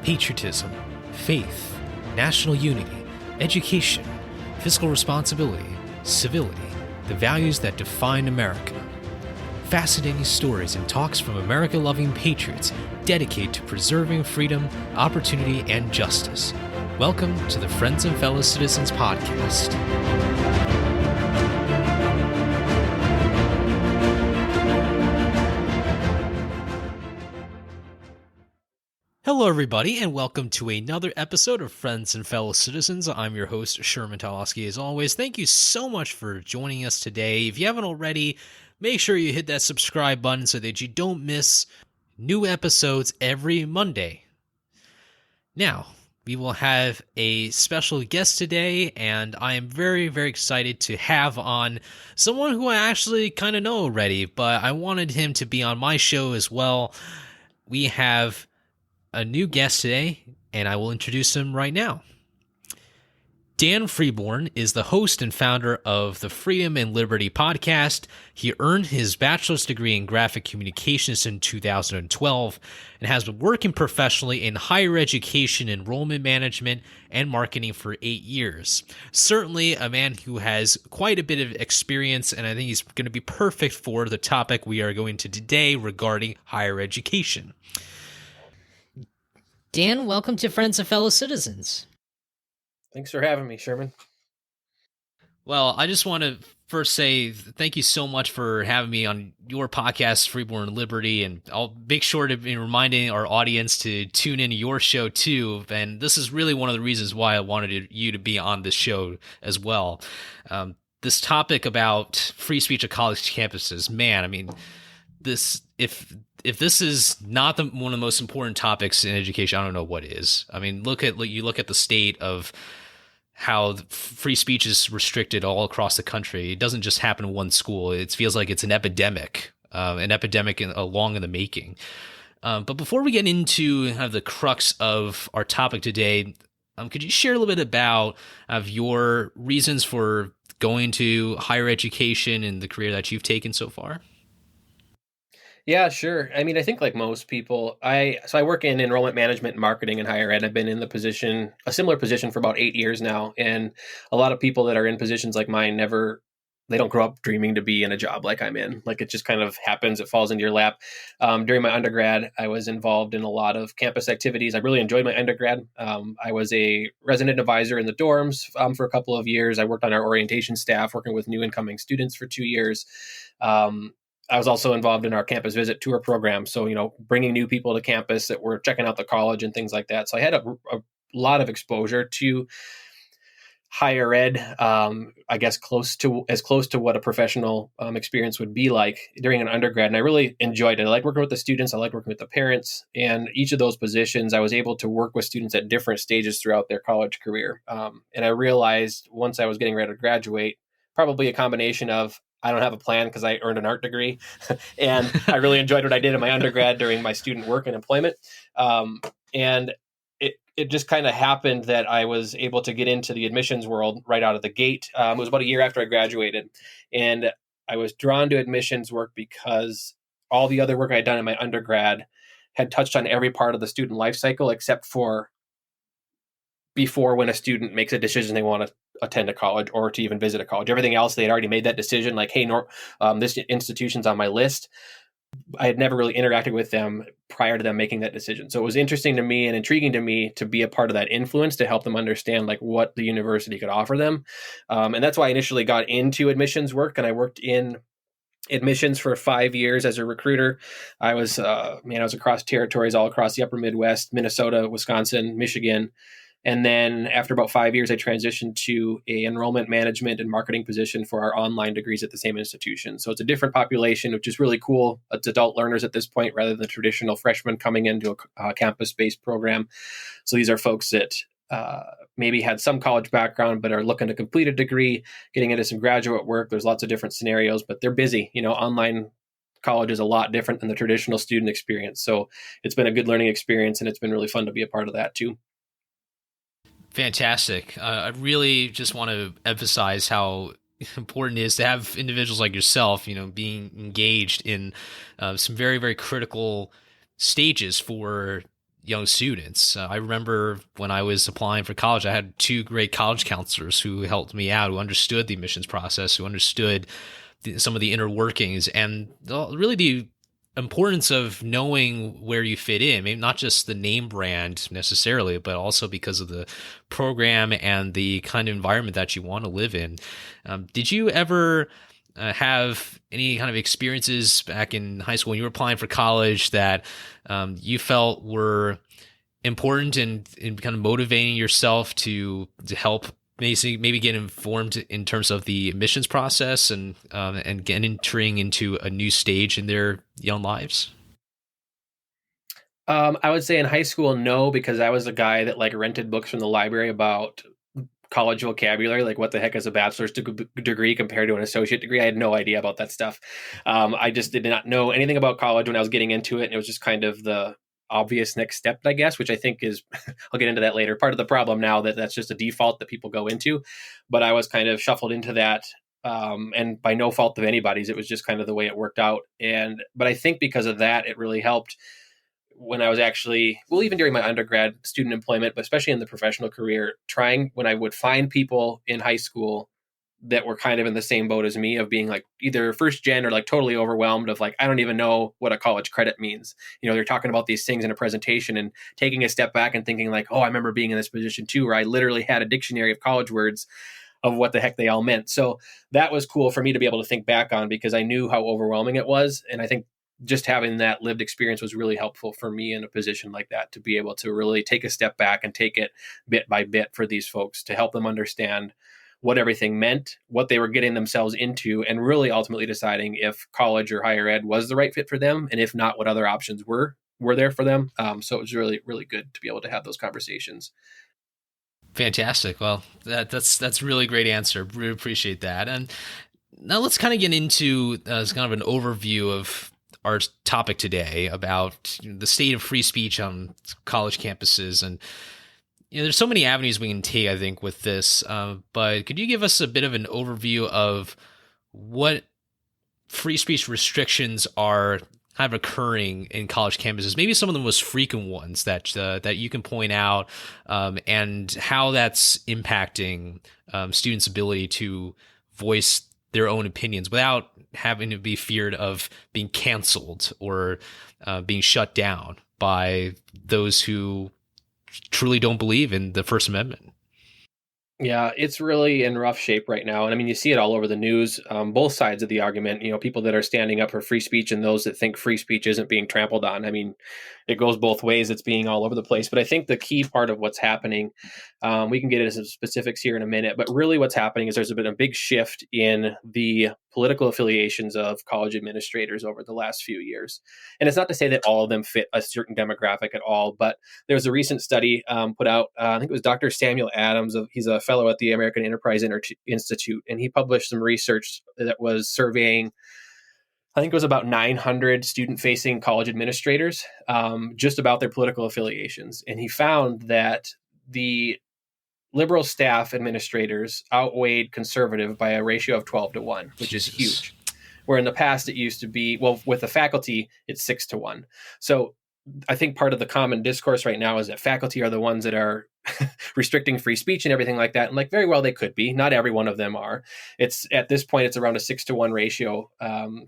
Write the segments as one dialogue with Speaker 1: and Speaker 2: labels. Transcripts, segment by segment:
Speaker 1: patriotism, faith, national unity, education, fiscal responsibility, civility, the values that define America. Fascinating stories and talks from America-loving patriots dedicated to preserving freedom, opportunity, and justice. Welcome to the Friends and Fellow Citizens podcast. Hello, everybody, and welcome to another episode of Friends and Fellow Citizens. I'm your host, Sherman Taloski. As always, thank you so much for joining us today. If you haven't already, make sure you hit that subscribe button so that you don't miss new episodes every Monday. Now, we will have a special guest today, and I am very, very excited to have on someone who I actually kind of know already, but I wanted him to be on my show as well. We have a new guest today, and I will introduce him right now. Dan Freeborn is the host and founder of the Freeborn Liberty podcast. He earned his bachelor's degree in graphic communications in 2012 and has been working professionally in higher education, enrollment management, and marketing for 8 years. Certainly a man who has quite a bit of experience, and I think he's going to be perfect for the topic we are going to today regarding higher education. Dan, welcome to Friends and Fellow Citizens.
Speaker 2: Thanks for having me, Sherman.
Speaker 1: Well, I just want to first say thank you so much for having me on your podcast, Freeborn Liberty, and I'll make sure to be reminding our audience to tune into your show too. And this is really one of the reasons why I wanted you to be on this show as well. This topic about free speech at college campuses, man, I mean, if this is not one of the most important topics in education, I don't know what is. I mean, you look at the state of how free speech is restricted all across the country. It doesn't just happen in one school. It feels like it's an epidemic long in the making. But before we get into kind of the crux of our topic today, could you share a little bit about your reasons for going to higher education and the career that you've taken so far?
Speaker 2: Yeah, sure. I mean, I think like most people, I work in enrollment management and marketing in higher ed. I've been in a similar position for about 8 years now. And a lot of people that are in positions like mine they don't grow up dreaming to be in a job like I'm in. Like it just kind of happens. It falls into your lap. During my undergrad, I was involved in a lot of campus activities. I really enjoyed my undergrad. I was a resident advisor in the dorms for a couple of years. I worked on our orientation staff, working with new incoming students for 2 years. I was also involved in our campus visit tour program. So, bringing new people to campus that were checking out the college and things like that. So I had a lot of exposure to higher ed, I guess as close to what a professional experience would be like during an undergrad. And I really enjoyed it. I liked working with the students. I liked working with the parents. And each of those positions, I was able to work with students at different stages throughout their college career. And I realized once I was getting ready to graduate, probably a combination of I don't have a plan because I earned an art degree and I really enjoyed what I did in my undergrad during my student work and employment. And it just kind of happened that I was able to get into the admissions world right out of the gate. It was about a year after I graduated, and I was drawn to admissions work because all the other work I had done in my undergrad had touched on every part of the student life cycle except for before when a student makes a decision they want to attend a college or to even visit a college. Everything else, they had already made that decision, like, hey, this institution's on my list. I had never really interacted with them prior to them making that decision. So it was interesting to me and intriguing to me to be a part of that influence to help them understand like what the university could offer them. And that's why I initially got into admissions work, and I worked in admissions for 5 years as a recruiter. I was across territories all across the upper Midwest, Minnesota, Wisconsin, Michigan. And then after about 5 years, I transitioned to a enrollment management and marketing position for our online degrees at the same institution. So it's a different population, which is really cool. It's adult learners at this point rather than the traditional freshmen coming into a campus-based program. So these are folks that maybe had some college background, but are looking to complete a degree, getting into some graduate work. There's lots of different scenarios, but they're busy. Online college is a lot different than the traditional student experience. So it's been a good learning experience, and it's been really fun to be a part of that too.
Speaker 1: Fantastic. I really just want to emphasize how important it is to have individuals like yourself, being engaged in some very, very critical stages for young students. I remember when I was applying for college, I had two great college counselors who helped me out, who understood the admissions process, who understood some of the inner workings, and really the importance of knowing where you fit in. Maybe not just the name brand necessarily, but also because of the program and the kind of environment that you want to live in. Did you ever have any kind of experiences back in high school when you were applying for college that you felt were important in kind of motivating yourself to help maybe get informed in terms of the admissions process and get entering into a new stage in their young lives?
Speaker 2: I would say in high school, no, because I was a guy that like rented books from the library about college vocabulary, like what the heck is a bachelor's degree compared to an associate degree. I had no idea about that stuff. I just did not know anything about college when I was getting into it. And it was just kind of the obvious next step, I guess, which I think is, I'll get into that later, part of the problem now that that's just a default that people go into. But I was kind of shuffled into that. And by no fault of anybody's, it was just kind of the way it worked out. But I think because of that, it really helped when I was actually, well, even during my undergrad student employment, but especially in the professional career, trying when I would find people in high school that were kind of in the same boat as me of being like either first gen or like totally overwhelmed of like, I don't even know what a college credit means. You know, they're talking about these things in a presentation and taking a step back and thinking like, oh, I remember being in this position too, where I literally had a dictionary of college words of what the heck they all meant. So that was cool for me to be able to think back on because I knew how overwhelming it was. And I think just having that lived experience was really helpful for me in a position like that to be able to really take a step back and take it bit by bit for these folks to help them understand what everything meant, what they were getting themselves into, and really ultimately deciding if college or higher ed was the right fit for them, and if not, what other options were there for them. So it was really, really good to be able to have those conversations.
Speaker 1: Fantastic. Well, that's really great answer. Really appreciate that. And now let's kind of get into kind of an overview of our topic today about the state of free speech on college campuses. And there's so many avenues we can take, I think, with this. But could you give us a bit of an overview of what free speech restrictions are kind of occurring in college campuses? Maybe some of the most frequent ones that you can point out, and how that's impacting students' ability to voice their own opinions without having to be feared of being canceled or being shut down by those who truly don't believe in the First Amendment.
Speaker 2: Yeah, it's really in rough shape right now. And I mean, you see it all over the news, both sides of the argument, you know, people that are standing up for free speech and those that think free speech isn't being trampled on. I mean, it goes both ways. It's being all over the place. But I think the key part of what's happening, we can get into some specifics here in a minute, but really what's happening is there's been a big shift in the political affiliations of college administrators over the last few years. And it's not to say that all of them fit a certain demographic at all, but there was a recent study put out, I think it was Dr. Samuel Adams. He's a fellow at the American Enterprise Institute, and he published some research that was surveying, I think it was about 900 student-facing college administrators, just about their political affiliations. And he found that the liberal staff administrators outweighed conservative by a ratio of 12 to 1, which is
Speaker 1: Jesus.
Speaker 2: huge. Where in the past it used to be, well, with the faculty, it's 6 to 1. So I think part of the common discourse right now is that faculty are the ones that are restricting free speech and everything like that. And like, very well, they could be. Not every one of them are. It's at this point, it's around a 6 to 1 ratio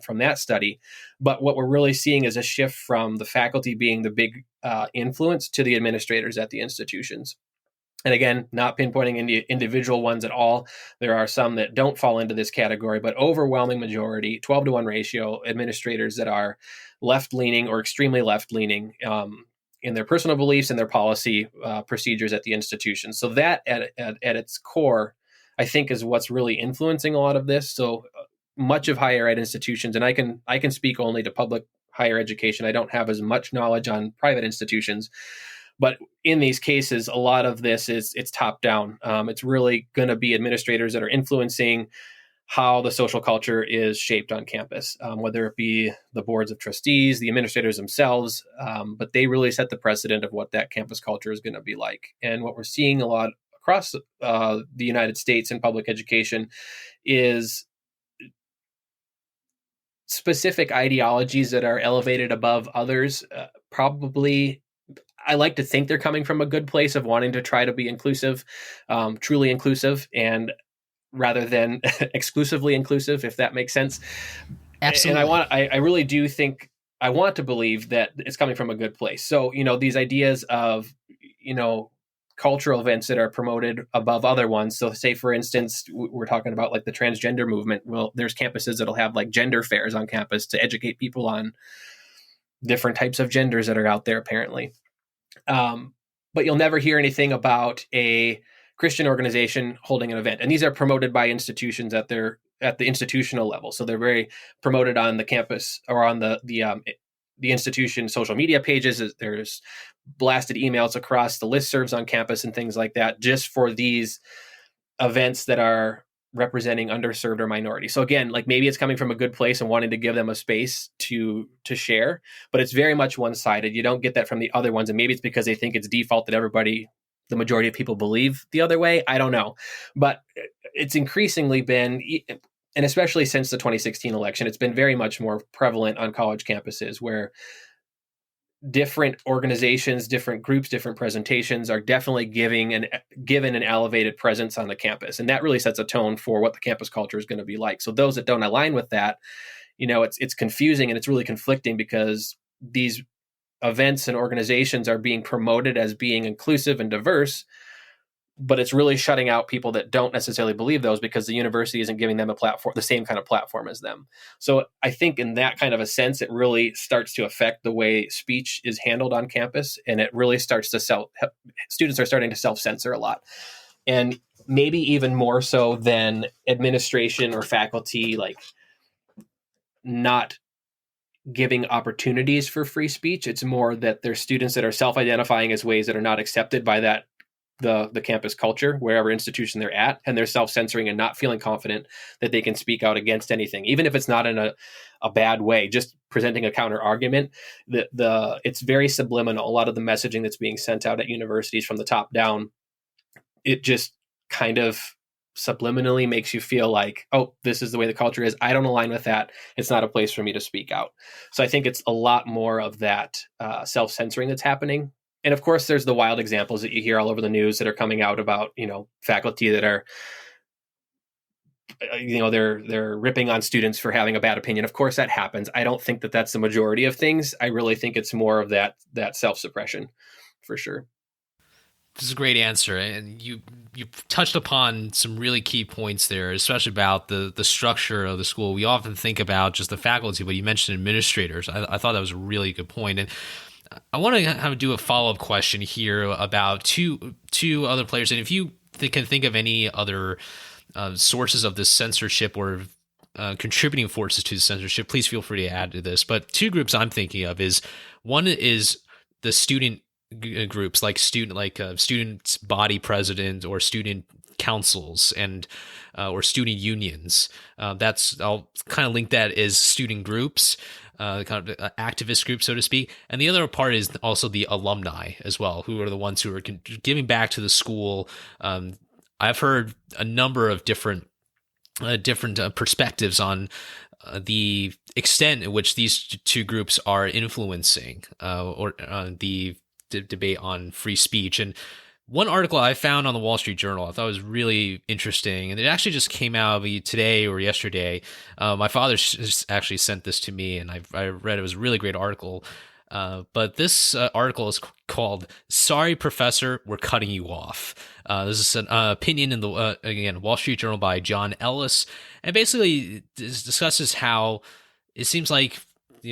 Speaker 2: from that study. But what we're really seeing is a shift from the faculty being the big influence to the administrators at the institutions. And again, not pinpointing any individual ones at all. There are some that don't fall into this category, but overwhelming majority, 12 to 1 ratio, administrators that are left leaning or extremely left leaning in their personal beliefs and their policy procedures at the institution. So that at its core, I think, is what's really influencing a lot of this. So much of higher ed institutions, and I can speak only to public higher education. I don't have as much knowledge on private institutions. But in these cases, a lot of this it's top down. It's really going to be administrators that are influencing how the social culture is shaped on campus, whether it be the boards of trustees, the administrators themselves, but they really set the precedent of what that campus culture is going to be like. And what we're seeing a lot across the United States in public education is specific ideologies that are elevated above others, probably I like to think they're coming from a good place of wanting to try to be inclusive, truly inclusive, and rather than exclusively inclusive, if that makes sense. And
Speaker 1: Absolutely.
Speaker 2: I really do think, I want to believe that it's coming from a good place. So, these ideas of, you know, cultural events that are promoted above other ones. So say, for instance, we're talking about like the transgender movement. Well, there's campuses that'll have like gender fairs on campus to educate people on different types of genders that are out there, apparently. Um, but you'll never hear anything about a Christian organization holding an event, and these are promoted by institutions at the institutional level. So they're very promoted on the campus or on the institution social media pages. There's blasted emails across the listservs on campus and things like that, just for these events that are representing underserved or minority. So again, like maybe it's coming from a good place and wanting to give them a space to share, but it's very much one-sided. You don't get that from the other ones, and maybe it's because they think it's default that the majority of people believe the other way. I don't know, but it's increasingly been, and especially since the 2016 election, it's been very much more prevalent on college campuses where different organizations, different groups, different presentations are definitely given an elevated presence on the campus, and that really sets a tone for what the campus culture is going to be like. So those that don't align with that, it's confusing and it's really conflicting, because these events and organizations are being promoted as being inclusive and diverse, but it's really shutting out people that don't necessarily believe those, because the university isn't giving them a platform, the same kind of platform as them. So I think in that kind of a sense, it really starts to affect the way speech is handled on campus. And it really starts to students are starting to self-censor a lot. And maybe even more so than administration or faculty, like not giving opportunities for free speech. It's more that there's students that are self-identifying as ways that are not accepted by the campus culture, wherever institution they're at, and they're self-censoring and not feeling confident that they can speak out against anything, even if it's not in a bad way, just presenting a counter argument. It's very subliminal. A lot of the messaging that's being sent out at universities from the top down, it just kind of subliminally makes you feel like, oh, this is the way the culture is. I don't align with that. It's not a place for me to speak out. So I think it's a lot more of that self-censoring that's happening. And of course, there's the wild examples that you hear all over the news that are coming out about, faculty that are, they're ripping on students for having a bad opinion. Of course, that happens. I don't think that that's the majority of things. I really think it's more of that self-suppression, for sure.
Speaker 1: This is a great answer, and you touched upon some really key points there, especially about the structure of the school. We often think about just the faculty, but you mentioned administrators. I thought that was a really good point, and I want to do a follow up question here about two other players, and if you can think of any other sources of this censorship or contributing forces to the censorship, please feel free to add to this. But two groups I'm thinking of is one is the student groups, like student body president or student councils and or student unions. I'll kind of link that as student groups, kind of activist groups, so to speak. And the other part is also the alumni as well, who are the ones who are giving back to the school. I've heard a number of different perspectives on the extent in which these two groups are influencing or the debate on free speech. And one article I found on the Wall Street Journal I thought was really interesting, and it actually just came out today or yesterday. My father actually sent this to me, and I read it. It was a really great article. But this article is called "Sorry, Professor, We're Cutting You Off." This is an opinion in the again Wall Street Journal by John Ellis, and basically discusses how it seems like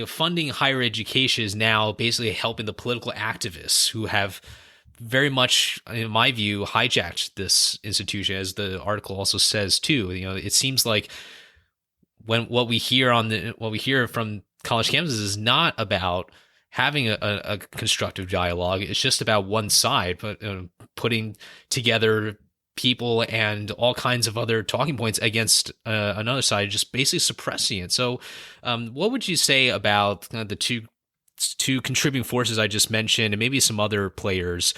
Speaker 1: funding higher education is now basically helping the political activists who have very much, in my view, hijacked this institution, as the article also says too. It seems like what we hear from college campuses is not about having a constructive dialogue. It's just about one side, but putting together people and all kinds of other talking points against another side, just basically suppressing it. So what would you say about the two contributing forces I just mentioned, and maybe some other players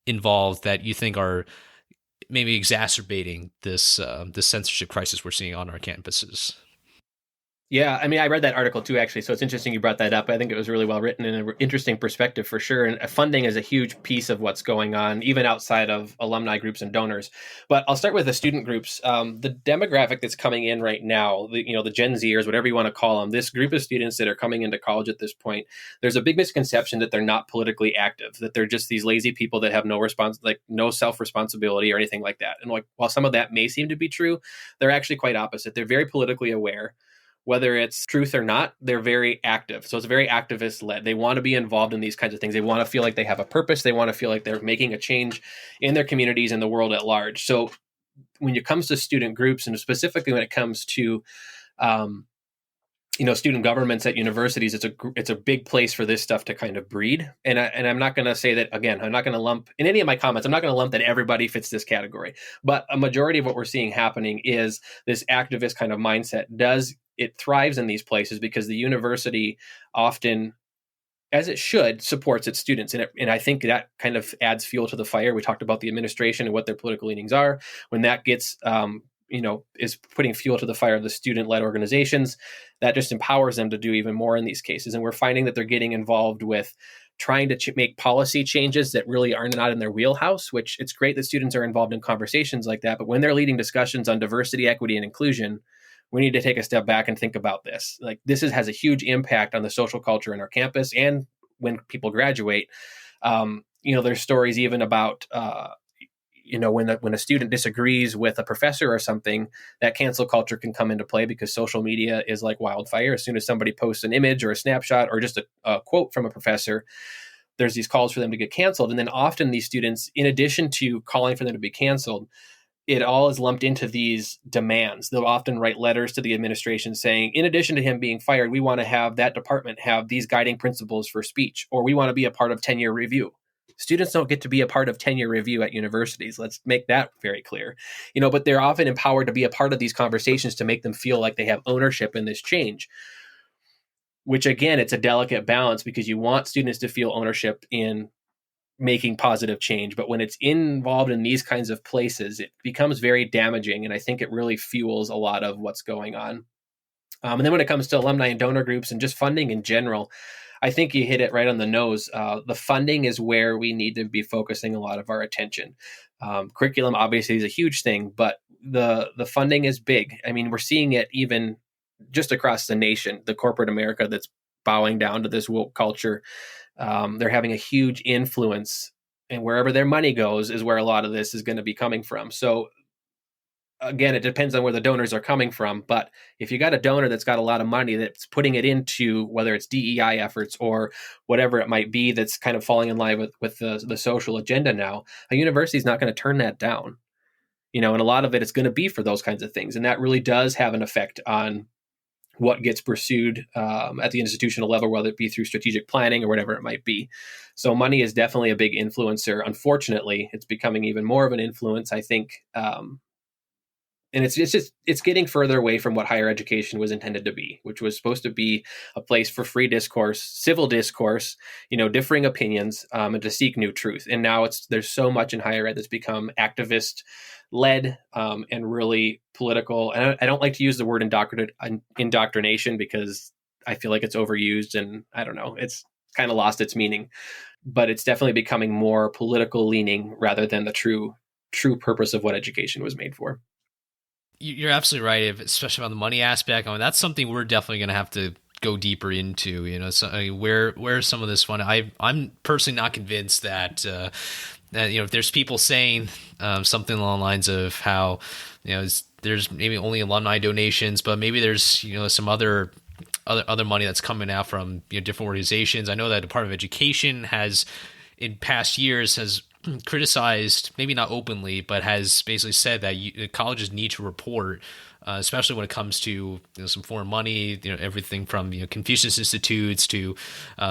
Speaker 1: involved that you think are maybe exacerbating this censorship crisis we're seeing on our campuses?
Speaker 2: Yeah, I mean, I read that article too, actually. So it's interesting you brought that up. I think it was really well written and an interesting perspective for sure. And funding is a huge piece of what's going on, even outside of alumni groups and donors. But I'll start with the student groups. The demographic that's coming in right now, the Gen Zers, whatever you want to call them, this group of students that are coming into college at this point, there's a big misconception that they're not politically active, that they're just these lazy people that have no self responsibility or anything like that. And like, while some of that may seem to be true, they're actually quite opposite. They're very politically aware. Whether it's truth or not, they're very active. So it's very activist led. They want to be involved in these kinds of things. They want to feel like they have a purpose. They want to feel like they're making a change in their communities and the world at large. So when it comes to student groups, and specifically when it comes to um, student governments at universities, it's a big place for this stuff to kind of breed. And I'm not going to say that again. I'm not going to lump in any of my comments. I'm not going to lump that everybody fits this category. But a majority of what we're seeing happening is this activist kind of mindset. It thrives in these places because the university often, as it should, supports its students. And I think that kind of adds fuel to the fire. We talked about the administration and what their political leanings are. When that gets, is putting fuel to the fire of the student-led organizations, that just empowers them to do even more in these cases. And we're finding that they're getting involved with trying to make policy changes that really are not in their wheelhouse, which it's great that students are involved in conversations like that. But when they're leading discussions on diversity, equity, and inclusion, we need to take a step back and think about this. Like has a huge impact on the social culture in our campus and when people graduate. There's stories even about, when a student disagrees with a professor or something, that cancel culture can come into play because social media is like wildfire. As soon as somebody posts an image or a snapshot or just a quote from a professor, there's these calls for them to get canceled. And then often these students, in addition to calling for them to be canceled, it all is lumped into these demands. They'll often write letters to the administration saying, in addition to him being fired, we want to have that department have these guiding principles for speech, or we want to be a part of tenure review. Students don't get to be a part of tenure review at universities. Let's make that very clear. But they're often empowered to be a part of these conversations to make them feel like they have ownership in this change, which again, it's a delicate balance because you want students to feel ownership in making positive change. But when it's involved in these kinds of places, it becomes very damaging. And I think it really fuels a lot of what's going on. And then when it comes to alumni and donor groups and just funding in general, I think you hit it right on the nose. The funding is where we need to be focusing a lot of our attention. Curriculum obviously is a huge thing, but the funding is big. I mean, we're seeing it even just across the nation, the corporate America that's bowing down to this woke culture. They're having a huge influence, and wherever their money goes is where a lot of this is going to be coming from. So again, it depends on where the donors are coming from. But if you got a donor that's got a lot of money that's putting it into whether it's DEI efforts or whatever it might be, that's kind of falling in line with the social agenda now, a university is not going to turn that down. And a lot of it is going to be for those kinds of things. And that really does have an effect on what gets pursued at the institutional level, whether it be through strategic planning or whatever it might be. So money is definitely a big influencer. Unfortunately, it's becoming even more of an influence, I think. And it's getting further away from what higher education was intended to be, which was supposed to be a place for free discourse, civil discourse, differing opinions, and to seek new truth. And now there's so much in higher ed that's become activist led and really political. And I don't like to use the word indoctrination because I feel like it's overused and I don't know, it's kind of lost its meaning. But it's definitely becoming more political leaning rather than the true purpose of what education was made for.
Speaker 1: You're absolutely right, especially on the money aspect. I mean, that's something we're definitely going to have to go deeper into. So, where some of this fun. I'm personally not convinced that if there's people saying something along the lines of how there's maybe only alumni donations, but maybe there's some other money that's coming out from different organizations. I know that the Department of Education has in past years has criticized, maybe not openly, but has basically said that colleges need to report, especially when it comes to some foreign money, everything from Confucius Institutes to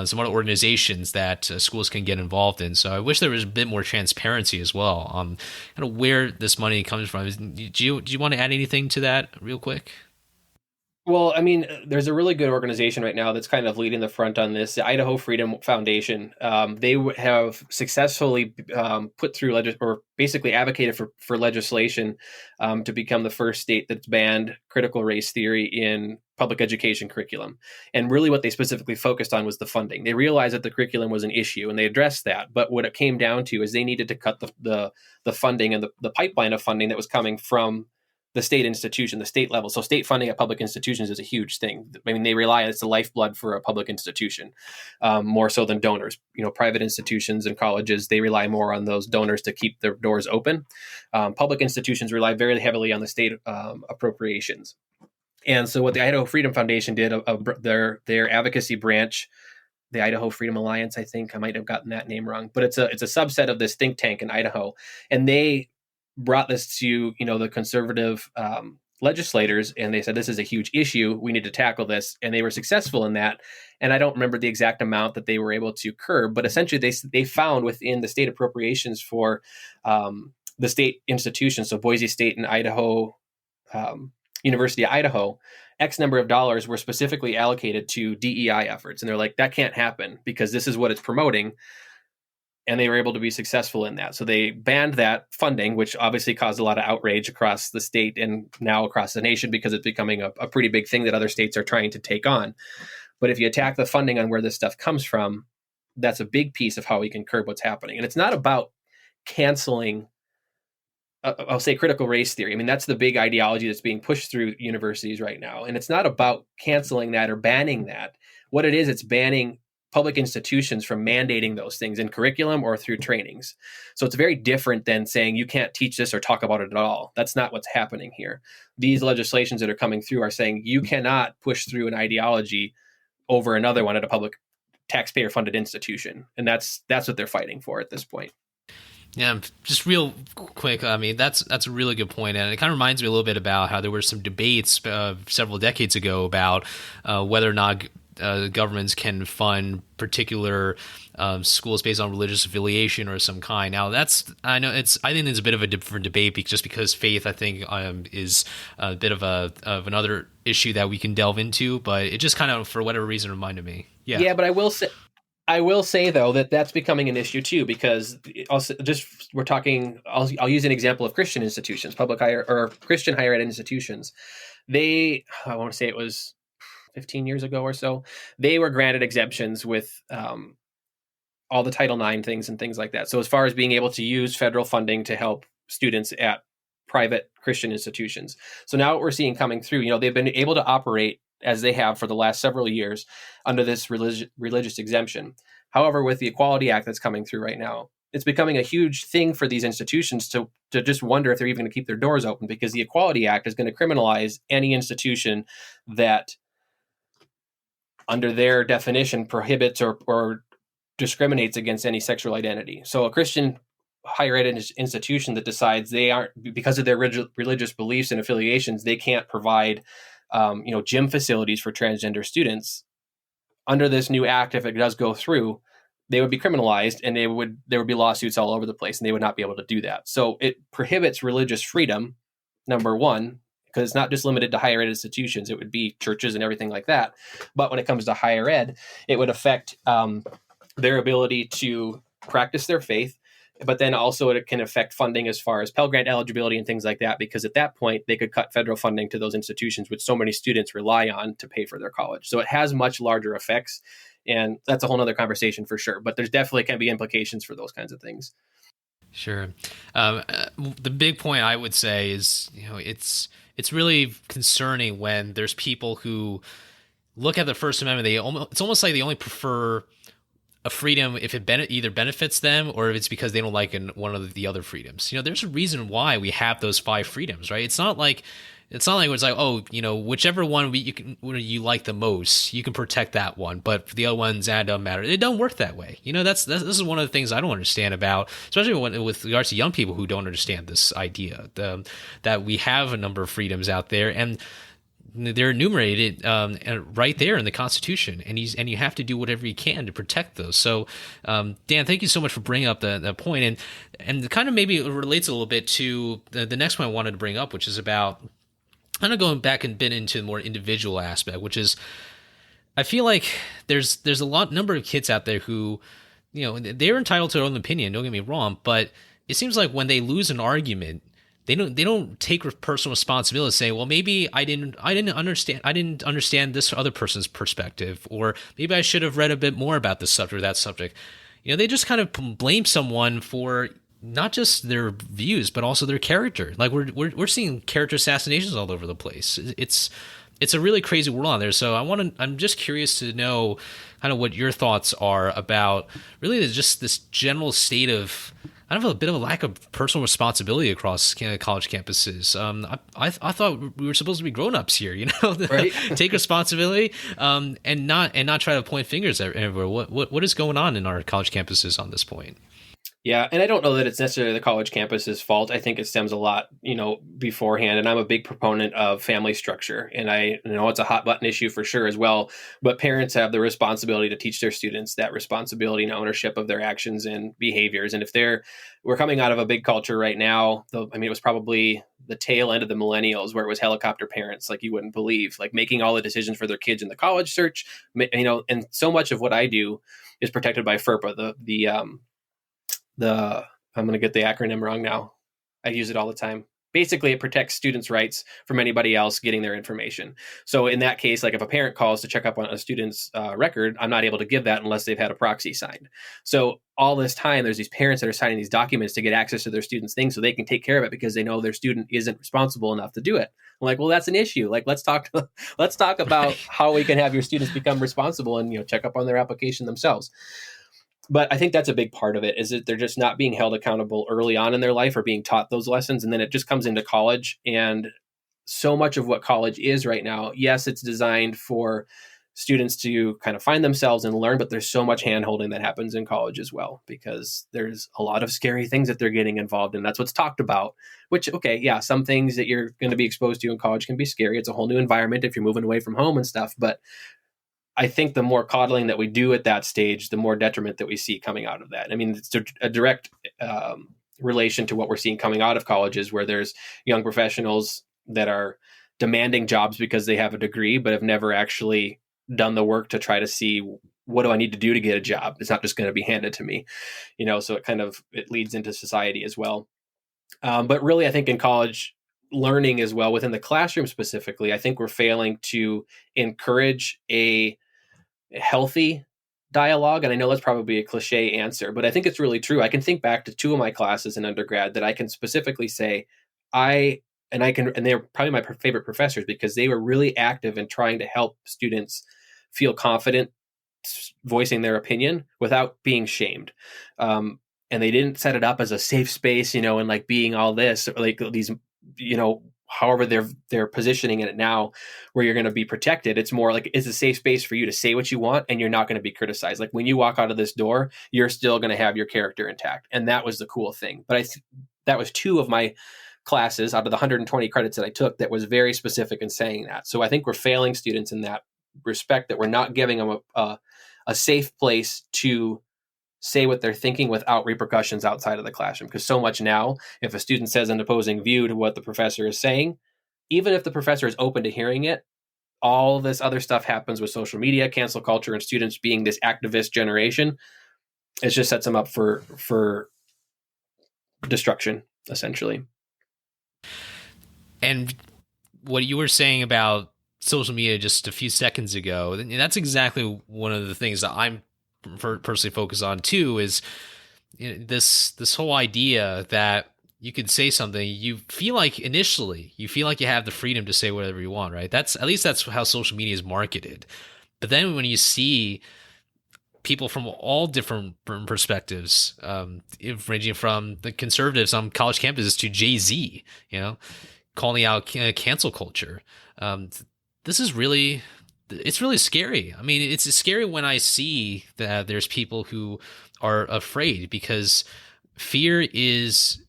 Speaker 1: some other organizations that schools can get involved in. So I wish there was a bit more transparency as well on kind of where this money comes from. Do you want to add anything to that real quick?
Speaker 2: Well, I mean, there's a really good organization right now that's kind of leading the front on this, the Idaho Freedom Foundation. They have successfully put through or basically advocated for legislation to become the first state that's banned critical race theory in public education curriculum. And really what they specifically focused on was the funding. They realized that the curriculum was an issue and they addressed that. But what it came down to is they needed to cut the funding and the pipeline of funding that was coming from the state institution, the state level. So state funding at public institutions is a huge thing. I mean, they rely on it's the lifeblood for a public institution, more so than donors. Private institutions and colleges, they rely more on those donors to keep their doors open. Public institutions rely very heavily on the state appropriations. And so what the Idaho Freedom Foundation did, their advocacy branch, the Idaho Freedom Alliance, I think I might have gotten that name wrong, but it's a subset of this think tank in Idaho, and they brought this to the conservative legislators, and they said this is a huge issue. We need to tackle this, and they were successful in that. And I don't remember the exact amount that they were able to curb, but essentially they found within the state appropriations for the state institutions, so Boise State and Idaho. University of Idaho, X number of dollars were specifically allocated to DEI efforts. And they're like, that can't happen because this is what it's promoting. And they were able to be successful in that. So they banned that funding, which obviously caused a lot of outrage across the state and now across the nation because it's becoming a pretty big thing that other states are trying to take on. But if you attack the funding on where this stuff comes from, that's a big piece of how we can curb what's happening. And it's not about canceling I'll say critical race theory. I mean, that's the big ideology that's being pushed through universities right now. And it's not about canceling that or banning that. What it is, it's banning public institutions from mandating those things in curriculum or through trainings. So it's very different than saying you can't teach this or talk about it at all. That's not what's happening here. These legislations that are coming through are saying you cannot push through an ideology over another one at a public taxpayer-funded institution. And that's what they're fighting for at this point.
Speaker 1: Yeah, just real quick. I mean, that's a really good point, and it kind of reminds me a little bit about how there were some debates several decades ago about whether or not governments can fund particular schools based on religious affiliation or some kind. Now, I think it's a bit of a different debate just because faith, I think, is a bit of another issue that we can delve into. But it just kind of, for whatever reason, reminded me. Yeah,
Speaker 2: but I will say though that that's becoming an issue too, because I'll use an example of Christian institutions, Christian higher ed institutions. I want to say it was 15 years ago or so, they were granted exemptions with all the Title IX things and things like that. So as far as being able to use federal funding to help students at private Christian institutions. So now what we're seeing coming through, they've been able to operate as they have for the last several years under this religious exemption. However, with the Equality Act that's coming through right now, it's becoming a huge thing for these institutions to just wonder if they're even going to keep their doors open, because the Equality Act is going to criminalize any institution that, under their definition, prohibits or discriminates against any sexual identity. So a Christian higher ed institution that decides they aren't, because of their religious beliefs and affiliations, they can't provide gym facilities for transgender students. Under this new act, if it does go through, they would be criminalized, and there would be lawsuits all over the place, and they would not be able to do that. So it prohibits religious freedom, number one, because it's not just limited to higher ed institutions. It would be churches and everything like that. But when it comes to higher ed, it would affect their ability to practice their faith. But then also it can affect funding as far as Pell Grant eligibility and things like that, because at that point they could cut federal funding to those institutions which so many students rely on to pay for their college. So it has much larger effects, and that's a whole nother conversation for sure. But there's definitely can be implications for those kinds of things.
Speaker 1: Sure. The big point I would say is, it's really concerning when there's people who look at the First Amendment. It's almost like they only prefer a freedom if it either benefits them or if it's because they don't like one of the other freedoms. There's a reason why we have those 5 freedoms, right? It's not like it's like, oh, whichever one you like the most, you can protect that one, but the other ones, that don't matter. It don't work that way. This is one of the things I don't understand about, especially with regards to young people who don't understand this idea that we have a number of freedoms out there, and they're enumerated right there in the Constitution, and you have to do whatever you can to protect those. So, Dan, thank you so much for bringing up the point, and kind of maybe it relates a little bit to the next one I wanted to bring up, which is about kind of going back and bit into the more individual aspect, which is, I feel like there's a number of kids out there who, they're entitled to their own opinion. Don't get me wrong, but it seems like when they lose an argument, they don't take personal responsibility and say, well, maybe I didn't understand this other person's perspective, or maybe I should have read a bit more about this subject or that subject. They just kind of blame someone for not just their views but also their character. Like we're seeing character assassinations all over the place. It's a really crazy world out there. So I'm just curious to know kind of what your thoughts are about really just this general state of kind of a bit of a lack of personal responsibility across college campuses. I thought we were supposed to be grown-ups here,
Speaker 2: Right.
Speaker 1: take responsibility, and not try to point fingers everywhere. What is going on in our college campuses on this point?
Speaker 2: Yeah, and I don't know that it's necessarily the college campus's fault. I think it stems a lot, beforehand. And I'm a big proponent of family structure, and I know it's a hot button issue for sure as well. But parents have the responsibility to teach their students that responsibility and ownership of their actions and behaviors. And if we're coming out of a big culture right now. It was probably the tail end of the millennials where it was helicopter parents, like you wouldn't believe, like making all the decisions for their kids in the college search. And so much of what I do is protected by FERPA, the I'm going to get the acronym wrong now. I use it all the time. Basically, it protects students' rights from anybody else getting their information. So in that case, like if a parent calls to check up on a student's record, I'm not able to give that unless they've had a proxy signed. So all this time, there's these parents that are signing these documents to get access to their student's things so they can take care of it because they know their student isn't responsible enough to do it. I'm like, well, that's an issue. Like, let's talk about how we can have your students become responsible and check up on their application themselves. But I think that's a big part of it, is that they're just not being held accountable early on in their life or being taught those lessons. And then it just comes into college. And so much of what college is right now, yes, it's designed for students to kind of find themselves and learn, but there's so much handholding that happens in college as well, because there's a lot of scary things that they're getting involved in. That's what's talked about, which, okay, yeah, some things that you're going to be exposed to in college can be scary. It's a whole new environment if you're moving away from home and stuff. But I think the more coddling that we do at that stage, the more detriment that we see coming out of that. I mean, it's a direct relation to what we're seeing coming out of colleges, where there's young professionals that are demanding jobs because they have a degree, but have never actually done the work to try to see, what do I need to do to get a job? It's not just going to be handed to me, so it leads into society as well. But really, I think in college learning as well, within the classroom specifically, I think we're failing to encourage a healthy dialogue. And I know that's probably a cliche answer, but I think it's really true. I can think back to two of my classes in undergrad that I can specifically say and they're probably my favorite professors because they were really active in trying to help students feel confident voicing their opinion without being shamed. And they didn't set it up as a safe space, and like being all this, like these, however they're positioning it now, where you're going to be protected. It's more like it's a safe space for you to say what you want and you're not going to be criticized. Like when you walk out of this door, you're still going to have your character intact. And that was the cool thing. But that was two of my classes out of the 120 credits that I took that was very specific in saying that. So I think we're failing students in that respect, that we're not giving them a safe place to say what they're thinking without repercussions outside of the classroom. Because so much now, if a student says an opposing view to what the professor is saying, even if the professor is open to hearing it, all this other stuff happens with social media, cancel culture, and students being this activist generation. It just sets them up for destruction, essentially.
Speaker 1: And what you were saying about social media just a few seconds ago, that's exactly one of the things that I'm personally focused on too, is this whole idea that you could say something, you feel like you have the freedom to say whatever you want, right? That's how social media is marketed. But then when you see people from all different perspectives, ranging from the conservatives on college campuses to Jay-Z, calling out cancel culture, this is really, it's really scary. I mean, it's scary when I see that there's people who are afraid, because fear is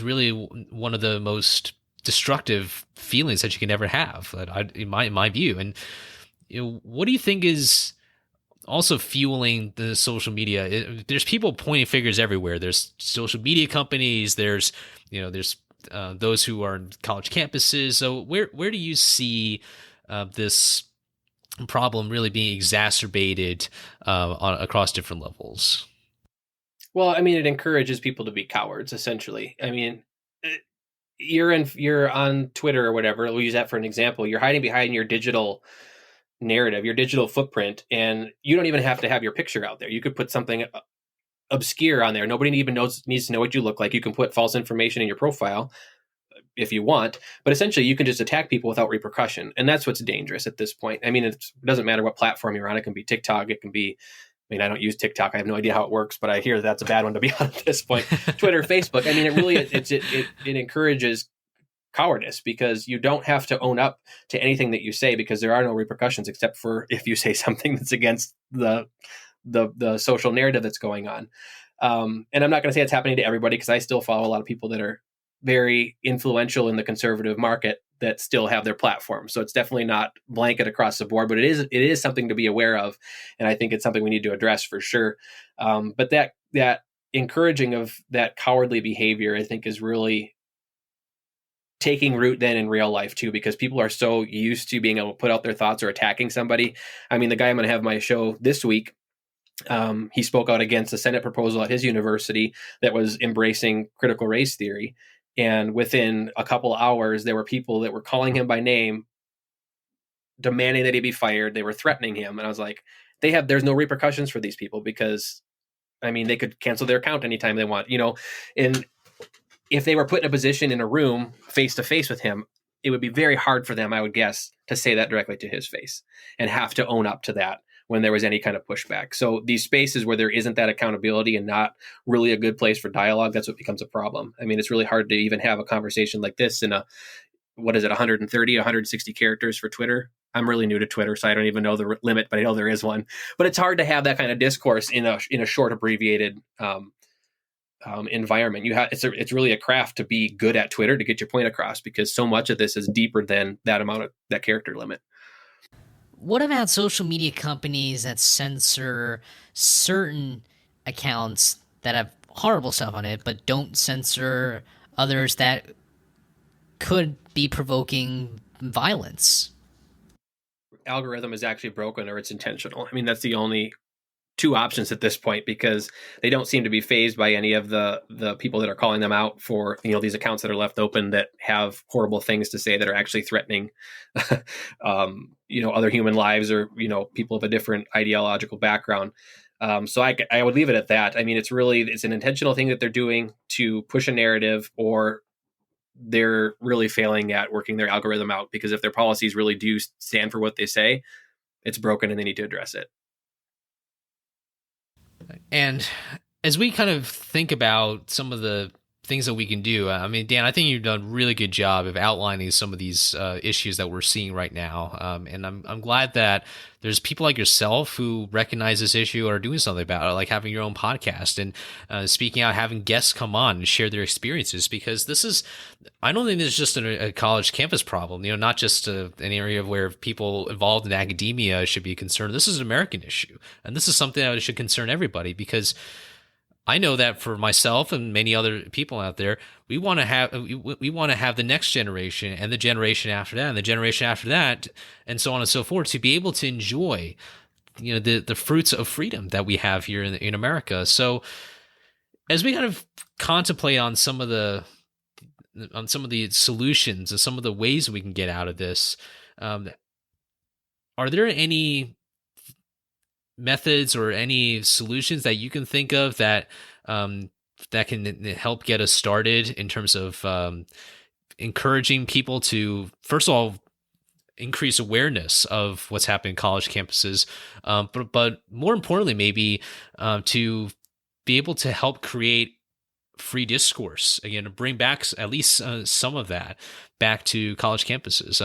Speaker 1: really one of the most destructive feelings that you can ever have, in my view. And what do you think is also fueling the social media? There's people pointing fingers everywhere. There's social media companies. There's those who are on college campuses. So where do you see this problem really being exacerbated across different levels?
Speaker 2: Well, I mean, it encourages people to be cowards, essentially. I mean, you're on Twitter or whatever. We'll use that for an example. You're hiding behind your digital narrative, your digital footprint, and you don't even have to have your picture out there. You could put something obscure on there. Nobody even needs to know what you look like. You can put false information in your profile if you want, but essentially you can just attack people without repercussion. And that's what's dangerous at this point. I mean, it doesn't matter what platform you're on. It can be TikTok. It can be, I mean, I don't use TikTok. I have no idea how it works, but I hear that's a bad one to be on at this point. Twitter, Facebook. I mean, it really, it encourages cowardice because you don't have to own up to anything that you say because there are no repercussions except for if you say something that's against the social narrative that's going on. And I'm not going to say it's happening to everybody because I still follow a lot of people that are very influential in the conservative market that still have their platform. So it's definitely not blanket across the board, but it is something to be aware of. And I think it's something we need to address for sure. But that encouraging of that cowardly behavior, I think, is really taking root then in real life too, because people are so used to being able to put out their thoughts or attacking somebody. I mean, the guy I'm going to have my show this week, he spoke out against a Senate proposal at his university that was embracing critical race theory. And within a couple hours, there were people that were calling him by name, demanding that he be fired. They were threatening him. And I was like, there's no repercussions for these people because, I mean, they could cancel their account anytime they want, and if they were put in a position in a room face to face with him, it would be very hard for them, I would guess, to say that directly to his face and have to own up to that when there was any kind of pushback. So these spaces where there isn't that accountability and not really a good place for dialogue, that's what becomes a problem. I mean, it's really hard to even have a conversation like this in 130, 160 characters for Twitter. I'm really new to Twitter, so I don't even know the limit, but I know there is one. But it's hard to have that kind of discourse in a short, abbreviated environment. It's really a craft to be good at Twitter to get your point across because so much of this is deeper than that amount of that character limit.
Speaker 3: What about social media companies that censor certain accounts that have horrible stuff on it, but don't censor others that could be provoking violence?
Speaker 2: Algorithm is actually broken or it's intentional. I mean, that's the only two options at this point because they don't seem to be fazed by any of the people that are calling them out for these accounts that are left open that have horrible things to say that are actually threatening other human lives or people of a different ideological background. So I would leave it at that. I mean, it's an intentional thing that they're doing to push a narrative, or they're really failing at working their algorithm out because if their policies really do stand for what they say, it's broken and they need to address it.
Speaker 1: And as we kind of think about some of the things that we can do, I mean, Dan, I think you've done a really good job of outlining some of these issues that we're seeing right now. And I'm glad that there's people like yourself who recognize this issue or are doing something about it, like having your own podcast and speaking out, having guests come on and share their experiences, because I don't think this is just a college campus problem, not just an area where people involved in academia should be concerned. This is an American issue. And this is something that should concern everybody, because I know that for myself and many other people out there, we want to have the next generation and the generation after that and the generation after that and so on and so forth to be able to enjoy the fruits of freedom that we have here in America. So as we kind of contemplate on some of the solutions and some of the ways we can get out of this, are there any methods or any solutions that you can think of that can help get us started in terms of encouraging people to, first of all, increase awareness of what's happening in college campuses, but more importantly, maybe to be able to help create free discourse, again, to bring back at least some of that back to college campuses.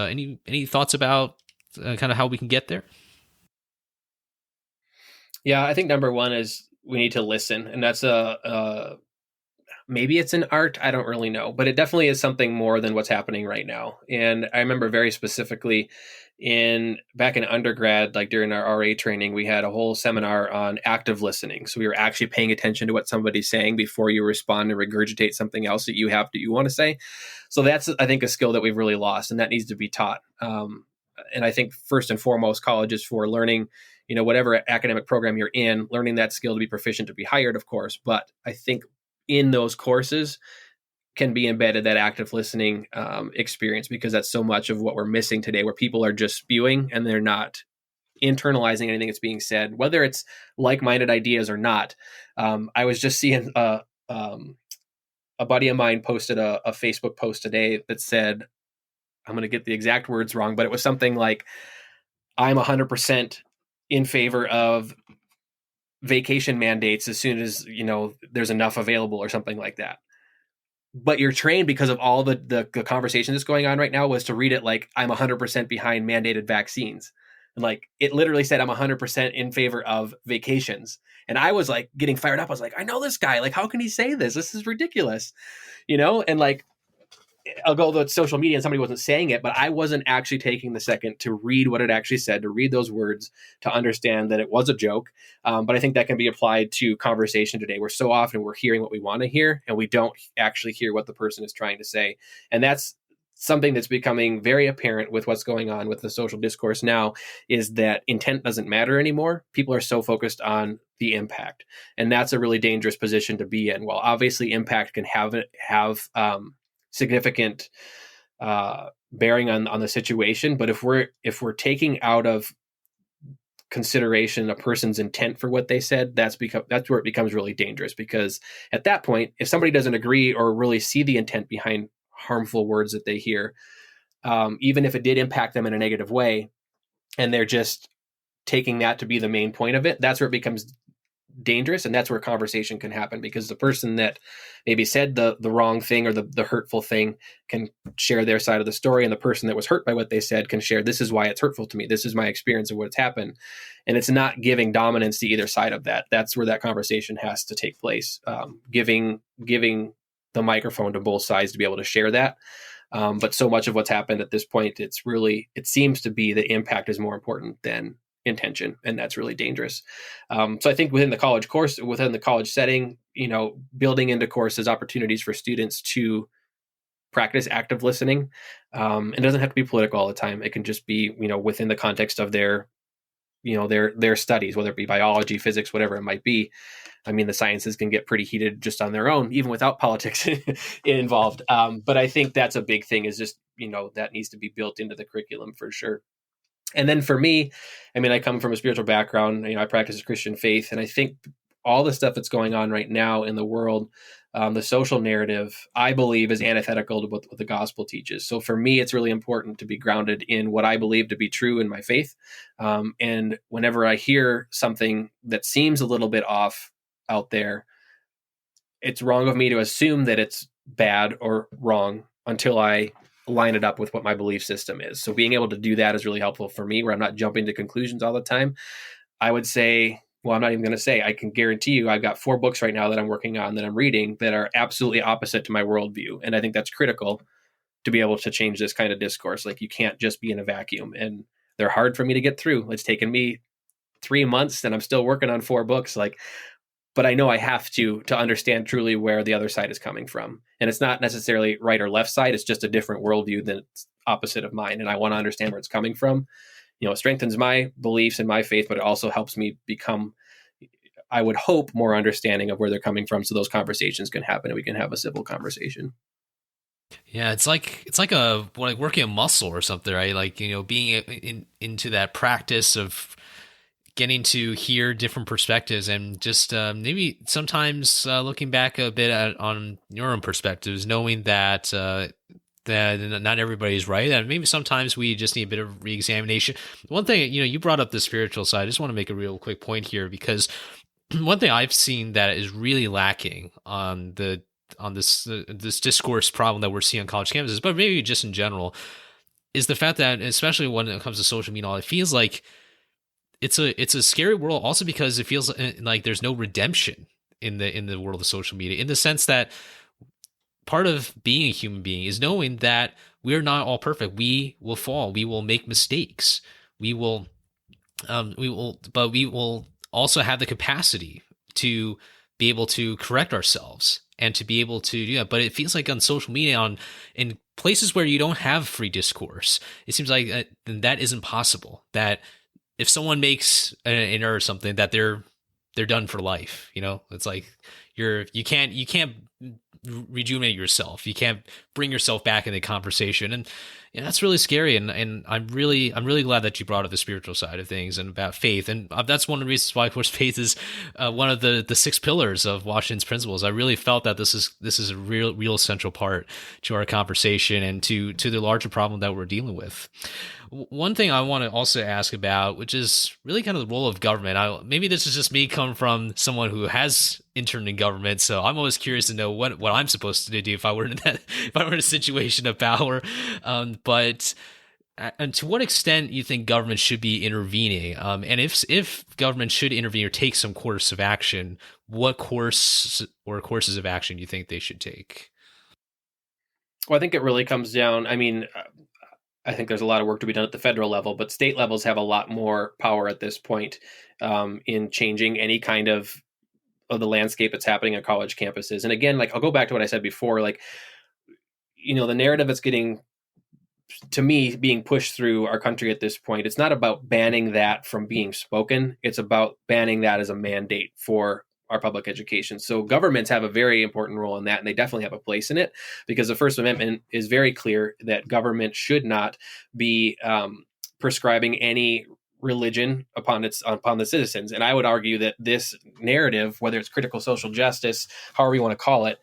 Speaker 1: Any thoughts about kind of how we can get there?
Speaker 2: Yeah, I think number one is we need to listen, and that's maybe it's an art. I don't really know, but it definitely is something more than what's happening right now. And I remember very specifically back in undergrad, like during our RA training, we had a whole seminar on active listening. So we were actually paying attention to what somebody's saying before you respond and regurgitate something else that you want to say. So that's, I think, a skill that we've really lost, and that needs to be taught. And I think first and foremost, college is for learning, whatever academic program you're in, learning that skill to be proficient, to be hired, of course. But I think in those courses, can be embedded, that active listening experience, because that's so much of what we're missing today, where people are just spewing and they're not internalizing anything that's being said, whether it's like-minded ideas or not. I was just seeing a buddy of mine posted a Facebook post today that said, I'm going to get the exact words wrong, but it was something like, I'm 100% in favor of vacation mandates as soon as, there's enough available, or something like that. But you're trained, because of all the conversation that's going on right now, was to read it like, I'm 100% behind mandated vaccines. And like, it literally said, I'm 100% in favor of vacations. And I was like getting fired up. I was like, I know this guy. Like, how can he say this? This is ridiculous. And like, although it's social media and somebody wasn't saying it, but I wasn't actually taking the second to read what it actually said, to read those words, to understand that it was a joke. But I think that can be applied to conversation today, where so often we're hearing what we want to hear and we don't actually hear what the person is trying to say. And that's something that's becoming very apparent with what's going on with the social discourse now, is that intent doesn't matter anymore. People are so focused on the impact. And that's a really dangerous position to be in. While obviously impact can have significant bearing on the situation, but if we're taking out of consideration a person's intent for what they said, that's where it becomes really dangerous. Because at that point, if somebody doesn't agree or really see the intent behind harmful words that they hear, even if it did impact them in a negative way, and they're just taking that to be the main point of it, that's where it becomes dangerous. And that's where conversation can happen, because the person that maybe said the wrong thing or the hurtful thing can share their side of the story, and the person that was hurt by what they said can share, this is why it's hurtful to me, this is my experience of what's happened. And it's not giving dominance to either side of that. That's where that conversation has to take place, giving the microphone to both sides to be able to share that. But so much of what's happened at this point, it seems to be the impact is more important than intention, and that's really dangerous. So I think within the college setting, building into courses opportunities for students to practice active listening. It doesn't have to be political all the time. It can just be, within the context of their studies, whether it be biology, physics, whatever it might be. I mean, the sciences can get pretty heated just on their own, even without politics involved. But I think that's a big thing, is just, that needs to be built into the curriculum for sure. And then for me, I mean, I come from a spiritual background, I practice a Christian faith, and I think all the stuff that's going on right now in the world, the social narrative, I believe, is antithetical to what the gospel teaches. So for me, it's really important to be grounded in what I believe to be true in my faith. And whenever I hear something that seems a little bit off out there, it's wrong of me to assume that it's bad or wrong until I line it up with what my belief system is. So being able to do that is really helpful for me, where I'm not jumping to conclusions all the time. I would say, well, I'm not even going to say, I can guarantee you I've got 4 books right now that I'm working on, that I'm reading, that are absolutely opposite to my worldview. And I think that's critical to be able to change this kind of discourse. Like, you can't just be in a vacuum, and they're hard for me to get through. It's taken me 3 months and I'm still working on 4 books. But I know I have to understand truly where the other side is coming from. And it's not necessarily right or left side. It's just a different worldview that's opposite of mine. And I want to understand where it's coming from. It strengthens my beliefs and my faith, but it also helps me become, I would hope, more understanding of where they're coming from, so those conversations can happen and we can have a civil conversation.
Speaker 1: Yeah, it's like working a muscle or something, right? Like, being into that practice of getting to hear different perspectives, and just maybe sometimes looking back a bit on your own perspectives, knowing that that not everybody's right, and maybe sometimes we just need a bit of reexamination. One thing, you brought up the spiritual side. I just want to make a real quick point here, because one thing I've seen that is really lacking on this discourse problem that we're seeing on college campuses, but maybe just in general, is the fact that, especially when it comes to social media, it feels like it's a scary world, also because it feels like there's no redemption in the world of social media, in the sense that part of being a human being is knowing that we're not all perfect. We will fall. We will make mistakes. We will also have the capacity to be able to correct ourselves and to be able to do that. But it feels like on social media, in places where you don't have free discourse, it seems like that isn't possible. That if someone makes an error or something, that they're done for life. It's like you can't rejuvenate yourself. You can't bring yourself back in the conversation, and that's really scary. And I'm really glad that you brought up the spiritual side of things and about faith. And that's one of the reasons why, of course, faith is one of the six pillars of Washington's principles. I really felt that this is a real central part to our conversation and to the larger problem that we're dealing with. One thing I want to also ask about, which is really kind of the role of government. Maybe this is just me coming from someone who has interned in government, so I'm always curious to know what I'm supposed to do if I were in a situation of power. But and to what extent you think government should be intervening, and if government should intervene or take some course of action, what course or courses of action do you think they should take?
Speaker 2: Well, I think it really comes down. I mean, I think there's a lot of work to be done at the federal level, but state levels have a lot more power at this point in changing any kind of the landscape that's happening on college campuses. And again, like I'll go back to what I said before, like, the narrative that's getting, to me, being pushed through our country at this point, it's not about banning that from being spoken. It's about banning that as a mandate for our public education. So governments have a very important role in that, and they definitely have a place in it, because the First Amendment is very clear that government should not be prescribing any religion upon the citizens. And I would argue that this narrative, whether it's critical social justice, however you want to call it,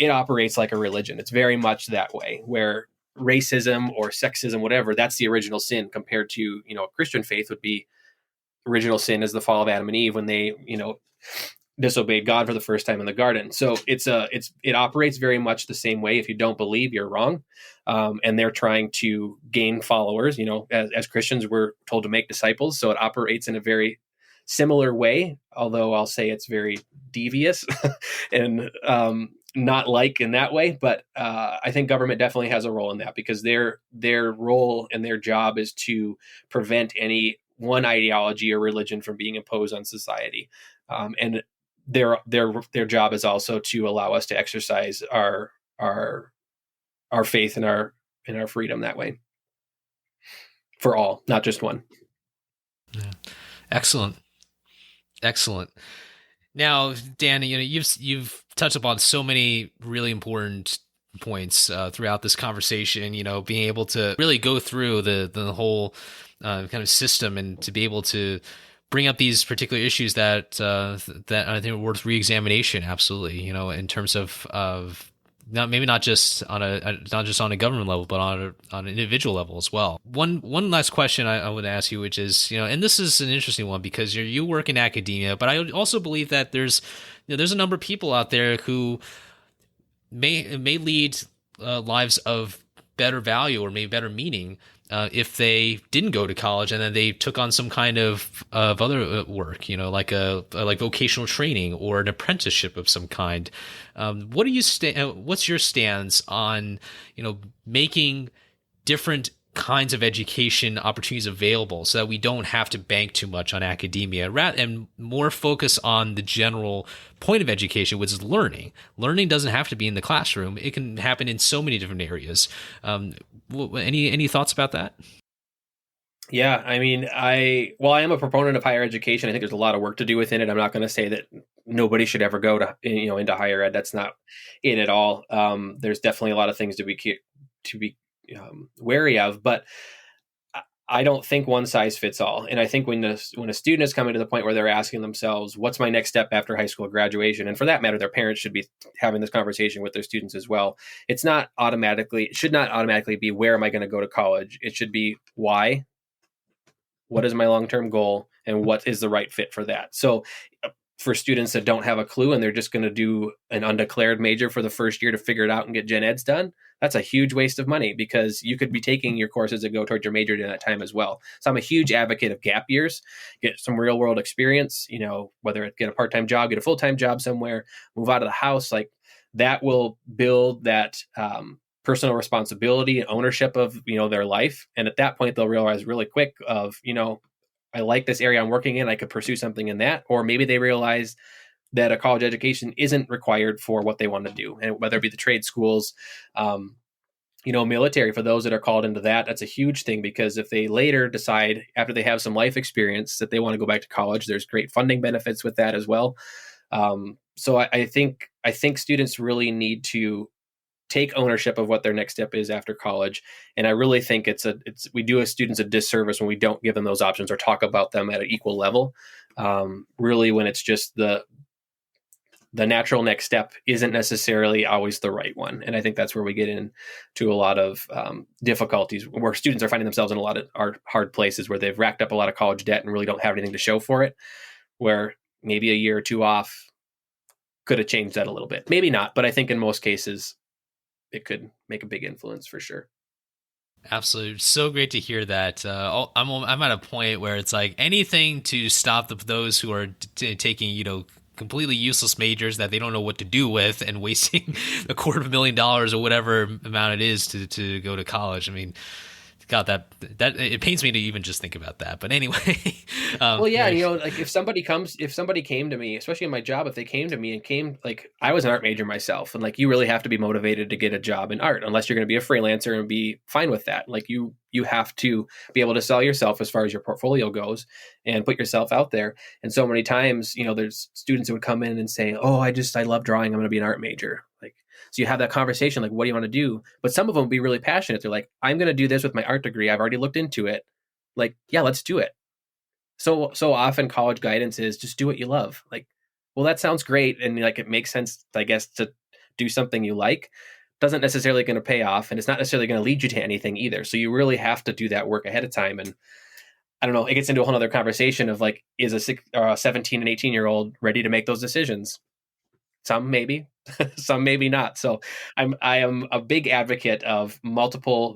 Speaker 2: it operates like a religion. It's very much that way, where racism or sexism, whatever, that's the original sin, compared to, Christian faith would be original sin as the fall of Adam and Eve when they, disobeyed God for the first time in the garden. So it operates very much the same way. If you don't believe, you're wrong. And they're trying to gain followers, as Christians, we're told to make disciples. So it operates in a very similar way, although I'll say it's very devious and not like in that way. But I think government definitely has a role in that, because their role and their job is to prevent any one ideology or religion from being imposed on society. And their job is also to allow us to exercise our faith and our freedom that way, for all, not just one.
Speaker 1: Yeah. Excellent. Now, Dan, you've touched upon so many really important points throughout this conversation. Being able to really go through the whole kind of system, and to be able to bring up these particular issues that I think are worth reexamination. Absolutely, in terms of not just on a government level, but on an individual level as well. One last question I would ask you, which is, and this is an interesting one, because you work in academia, but I also believe that there's a number of people out there who may lead lives of better value or maybe better meaning if they didn't go to college and then they took on some kind of other work, like vocational training or an apprenticeship of some kind. What's your stance on, making different kinds of education opportunities available so that we don't have to bank too much on academia and more focus on the general point of education, which is learning. Learning doesn't have to be in the classroom. It can happen in so many different areas. Any thoughts about that?
Speaker 2: Yeah, I mean, I am a proponent of higher education. I think there's a lot of work to do within it. I'm not going to say that nobody should ever go to, into higher ed. That's not it at all. There's definitely a lot of things to be wary of, but I don't think one size fits all. And I think when a student is coming to the point where they're asking themselves, what's my next step after high school graduation? And for that matter, their parents should be having this conversation with their students as well. It should not automatically be, where am I going to go to college? It should be, why? What is my long-term goal? And what is the right fit for that? So for students that don't have a clue and they're just going to do an undeclared major for the first year to figure it out and get gen eds done, that's a huge waste of money, because you could be taking your courses that go towards your major during that time as well. So I'm a huge advocate of gap years, get some real world experience, whether it get a part-time job, get a full-time job somewhere, move out of the house, like that will build that personal responsibility and ownership of, their life. And at that point, they'll realize really quick of, I like this area I'm working in, I could pursue something in that. Or maybe they realize that a college education isn't required for what they want to do. And whether it be the trade schools, military, for those that are called into that, that's a huge thing, because if they later decide, after they have some life experience, that they want to go back to college, there's great funding benefits with that as well. So I think students really need to take ownership of what their next step is after college. And I really think we do as students a disservice when we don't give them those options or talk about them at an equal level. Really, when it's just the natural next step isn't necessarily always the right one. And I think that's where we get into a lot of difficulties, where students are finding themselves in a lot of hard places where they've racked up a lot of college debt and really don't have anything to show for it, where maybe a year or two off could have changed that a little bit. Maybe not, but I think in most cases it could make a big influence for sure.
Speaker 1: Absolutely. So great to hear that. I'm at a point where it's like anything to stop those who are taking, completely useless majors that they don't know what to do with and wasting $250,000 or whatever amount it is to go to college. I mean, God, that it pains me to even just think about that. But anyway,
Speaker 2: well, yeah, like if somebody came to me, especially in my job, if they came to me and like I was an art major myself, and like you really have to be motivated to get a job in art, unless you're going to be a freelancer and be fine with that. Like you have to be able to sell yourself as far as your portfolio goes and put yourself out there. And so many times, there's students who would come in and say, "Oh, I love drawing. I'm going to be an art major." Like, so you have that conversation, like, what do you want to do? But some of them will be really passionate. They're like, I'm going to do this with my art degree. I've already looked into it. Like, yeah, let's do it. So often college guidance is just do what you love. Like, well, that sounds great. And like, it makes sense, I guess, to do something you like. Doesn't necessarily going to pay off. And it's not necessarily going to lead you to anything either. So you really have to do that work ahead of time. And I don't know, it gets into a whole other conversation of like, is a 17 and 18-year-old ready to make those decisions? Some maybe, some maybe not. So I am a big advocate of multiple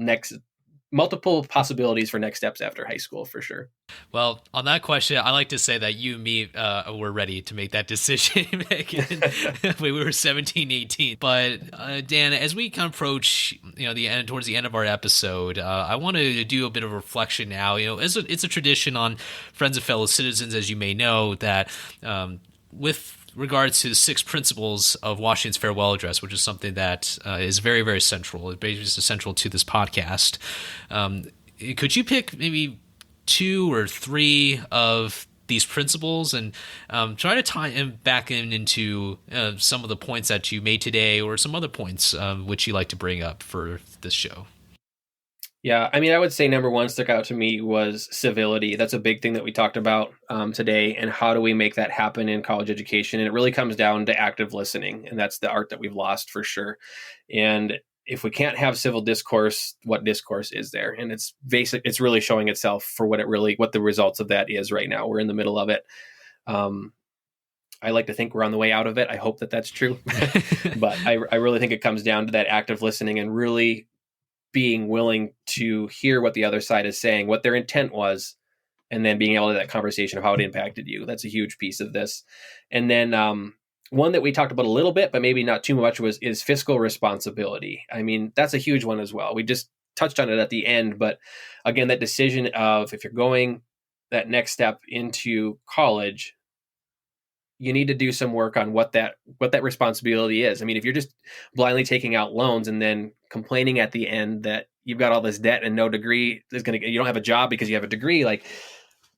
Speaker 2: possibilities for next steps after high school, for sure.
Speaker 1: Well, on that question, I like to say that you and me were ready to make that decision when we were 17, 18. But Dan, as we kind of approach, towards the end of our episode, I want to do a bit of reflection now. It's a tradition on Friends and Fellow Citizens, as you may know, that with regards to the 6 principles of Washington's farewell address, which is something that is very, very central. It's basically central to this podcast. Could you pick maybe 2 or 3 of these principles and try to tie them back into some of the points that you made today, or some other points which you like to bring up for this show?
Speaker 2: Yeah, I mean, I would say number 1 stuck out to me was civility. That's a big thing that we talked about today, and how do we make that happen in college education? And it really comes down to active listening, and that's the art that we've lost for sure. And if we can't have civil discourse, what discourse is there? And it's it's really showing itself for what the results of that is right now. We're in the middle of it. I like to think we're on the way out of it. I hope that that's true, but I really think it comes down to that active listening and really being willing to hear what the other side is saying, what their intent was, and then being able to have that conversation of how it impacted you. That's a huge piece of this. And then one that we talked about a little bit, but maybe not too much, is fiscal responsibility. I mean, that's a huge one as well. We just touched on it at the end, but again, that decision of if you're going that next step into college, you need to do some work on what that responsibility is. I mean, if you're just blindly taking out loans and then complaining at the end that you've got all this debt and no degree you don't have a job because you have a degree, like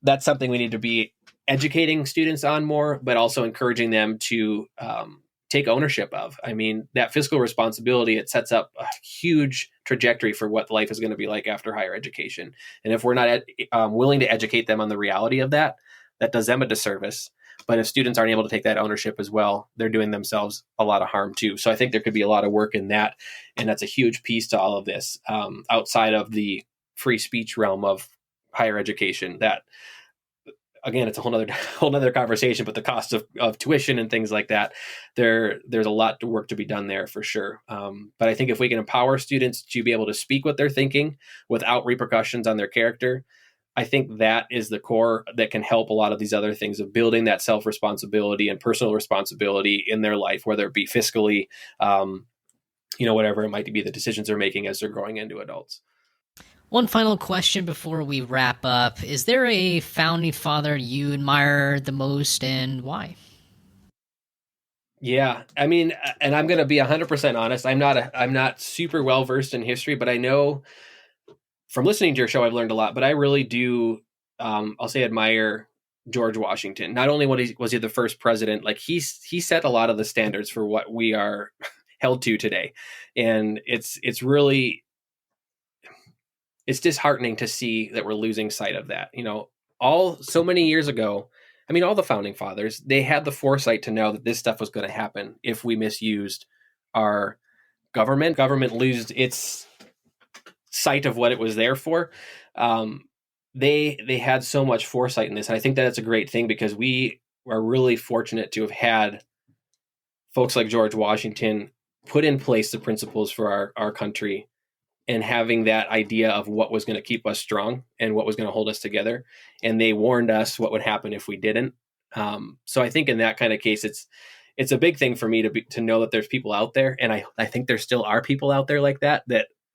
Speaker 2: that's something we need to be educating students on more, but also encouraging them to take ownership of. I mean, that fiscal responsibility, it sets up a huge trajectory for what life is going to be like after higher education. And if we're not willing to educate them on the reality of that, that does them a disservice. But if students aren't able to take that ownership as well, they're doing themselves a lot of harm too. So I think there could be a lot of work in that. And that's a huge piece to all of this, outside of the free speech realm of higher education. That, again, it's a whole nother conversation, but the cost of tuition and things like that, there's a lot of work to be done there for sure. But I think if we can empower students to be able to speak what they're thinking without repercussions on their character, I think that is the core that can help a lot of these other things of building that self-responsibility and personal responsibility in their life, whether it be fiscally, whatever it might be, the decisions they're making as they're growing into adults.
Speaker 3: One final question before we wrap up. Is there a founding father you admire the most, and why?
Speaker 2: Yeah, I mean, and I'm going to be 100% honest. I'm not super well versed in history, but I know from listening to your show, I've learned a lot, but I really do, I'll say admire George Washington. Not only was he the first president, like he set a lot of the standards for what we are held to today, and it's disheartening to see that we're losing sight of that. So many years ago, I mean, all the founding fathers, they had the foresight to know that this stuff was going to happen if we misused our government. Government lose its sight of what it was there for. They had so much foresight in this, and I think that it's a great thing because we are really fortunate to have had folks like George Washington put in place the principles for our country, and having that idea of what was going to keep us strong and what was going to hold us together. And they warned us what would happen if we didn't. So I think in that kind of case, it's a big thing for me to know that there's people out there. And I think there still are people out there like that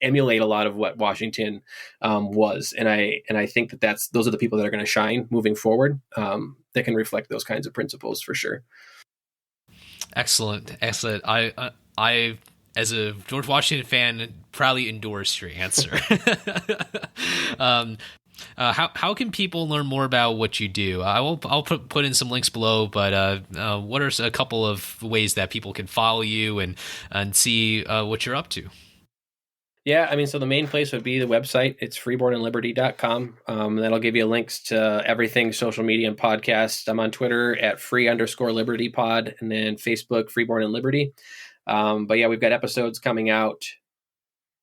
Speaker 2: emulate a lot of what Washington was. And I think those are the people that are going to shine moving forward, that can reflect those kinds of principles for sure.
Speaker 1: Excellent. I as a George Washington fan, proudly endorse your answer. How can people learn more about what you do? I'll put in some links below, but what are a couple of ways that people can follow you and see what you're up to?
Speaker 2: Yeah, I mean, so the main place would be the website. It's freebornliberty.com. That'll give you links to everything social media and podcasts. I'm on Twitter at free_liberty_pod, and then Facebook, Freeborn and Liberty. But yeah, we've got episodes coming out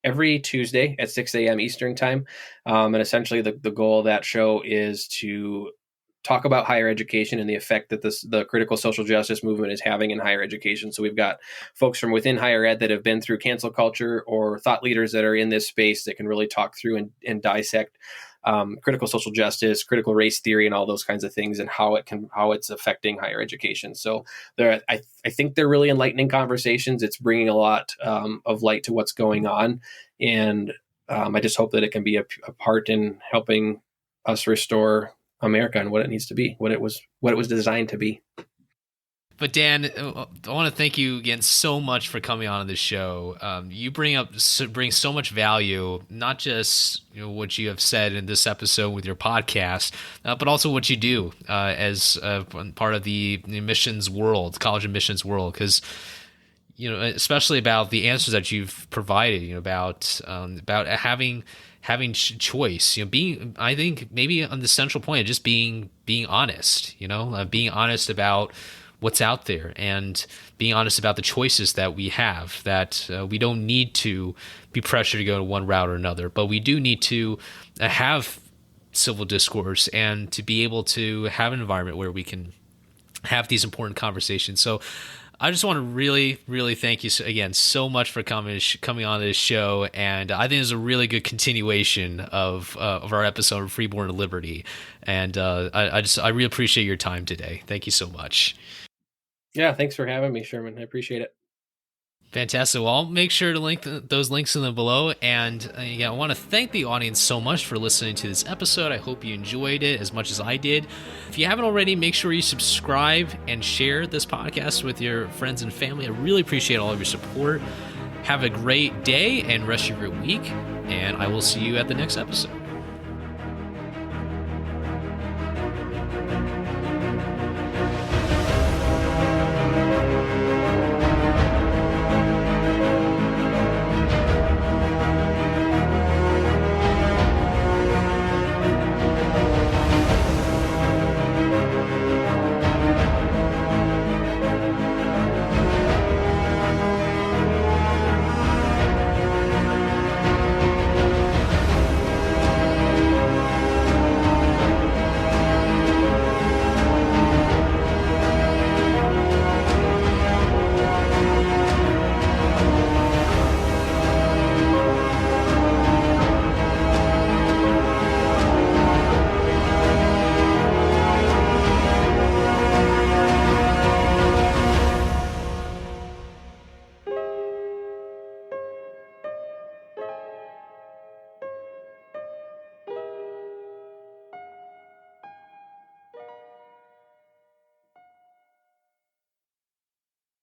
Speaker 2: every Tuesday at 6 a.m. Eastern time. And essentially the goal of that show is to talk about higher education and the effect that the critical social justice movement is having in higher education. So we've got folks from within higher ed that have been through cancel culture, or thought leaders that are in this space that can really talk through and dissect critical social justice, critical race theory, and all those kinds of things, and how it's affecting higher education. So I think they're really enlightening conversations. It's bringing a lot of light to what's going on, and I just hope that it can be a part in helping us restore America and what it needs to be, what it was designed to be.
Speaker 1: But Dan, I want to thank you again so much for coming on this show. You bring so much value, not just what you have said in this episode with your podcast, but also what you do as part of the admissions world, college admissions world, because especially about the answers that you've provided, about having choice, I think maybe on the central point of just being honest, being honest about what's out there, and being honest about the choices that we have, that we don't need to be pressured to go to one route or another, but we do need to have civil discourse and to be able to have an environment where we can have these important conversations. So I just want to really, really thank you again so much for coming on this show, and I think it's a really good continuation of our episode of Freeborn Liberty, and I really appreciate your time today. Thank you so much.
Speaker 2: Yeah, thanks for having me, Sherman. I appreciate it.
Speaker 1: Fantastic. Well, I'll make sure to link those links in the below. And I want to thank the audience so much for listening to this episode. I hope you enjoyed it as much as I did. If you haven't already, make sure you subscribe and share this podcast with your friends and family. I really appreciate all of your support. Have a great day and rest of your week, and I will see you at the next episode.